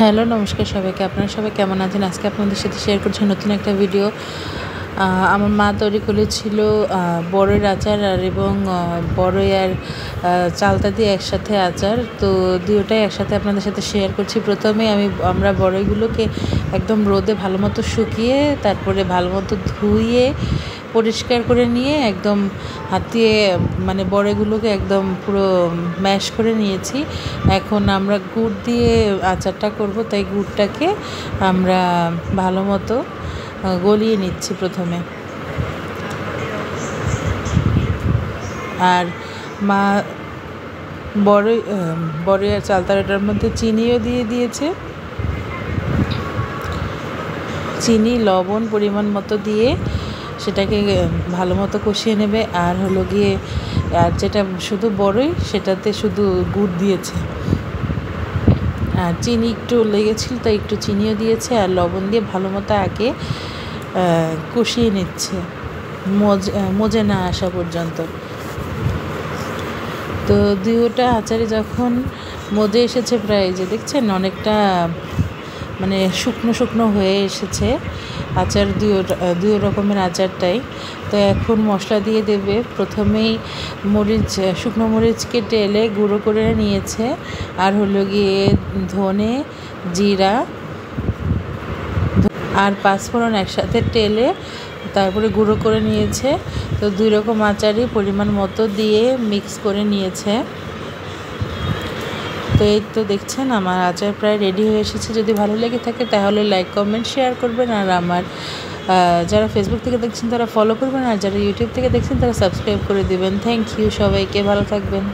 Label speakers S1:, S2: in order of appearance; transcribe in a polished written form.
S1: Hello, নমস্কার সবাইকে। আপনারা সবাই কেমন আছেন? আজকে আপনাদের সাথে শেয়ার করছি নতুন একটা ভিডিও। আমার মা তৈরি করেছিল বড়ইয়ের আচার এবং বড়ই আর চালতা দিয়ে একসাথে আচার। তো দুটোটাই একসাথে আপনাদের সাথে শেয়ার করছি। প্রথমে আমরা বড়ইগুলোকে একদম রোদে ভালো মতো শুকিয়ে তারপরে ভালো মতো ধুয়ে পরিষ্কার করে নিয়ে একদম হাত দিয়ে মানে বড়ইগুলোকে একদম পুরো ম্যাশ করে নিয়েছি। এখন আমরা গুড় দিয়ে আচারটা করব, তাই গুড়টাকে আমরা ভালো মতো গলিয়ে নিচ্ছি প্রথমে। আর মা বড়ই আর চালতাটার মধ্যে চিনিও দিয়ে দিয়েছে। চিনি লবণ পরিমাণ মতো দিয়ে সেটাকে ভালো মতো কষিয়ে নেবে। আর আর যেটা শুধু বড়ই সেটাতে শুধু গুড় দিয়েছে, আর চিনি একটু লেগেছিল তাই একটু চিনিও দিয়েছে, আর লবণ দিয়ে ভালো মতো আগে কষিয়ে নিচ্ছে মজে না আসা পর্যন্ত। তো দুইটা আচারে যখন মজে এসেছে প্রায়, যে দেখছেন অনেকটা মানে শুকনো শুকনো হয়ে এসেছে আচার, দুই রকমের আচারটাই। তো এখন মশলা দিয়ে দেবে। প্রথমেই শুকনো মরিচ কেটে গুঁড়ো করে নিয়েছে, আর ধনে, জিরা আর পাঁচফোড়ন একসাথে টেলে তারপরে গুঁড়ো করে নিয়েছে। তো দুই রকম আচারই পরিমাণ মতো দিয়ে মিক্স করে নিয়েছে। তো এই তো দেখছেন আমার আচার প্রায় রেডি হয়ে এসেছে। যদি ভালো লেগে থাকে তাহলে লাইক, কমেন্ট, শেয়ার করবেন। আর আমার যারা ফেসবুক থেকে দেখছেন তারা ফলো করবেন, আর যারা ইউটিউব থেকে দেখছেন তারা সাবস্ক্রাইব করে দেবেন। থ্যাংক ইউ, সবাইকে ভালো থাকবেন।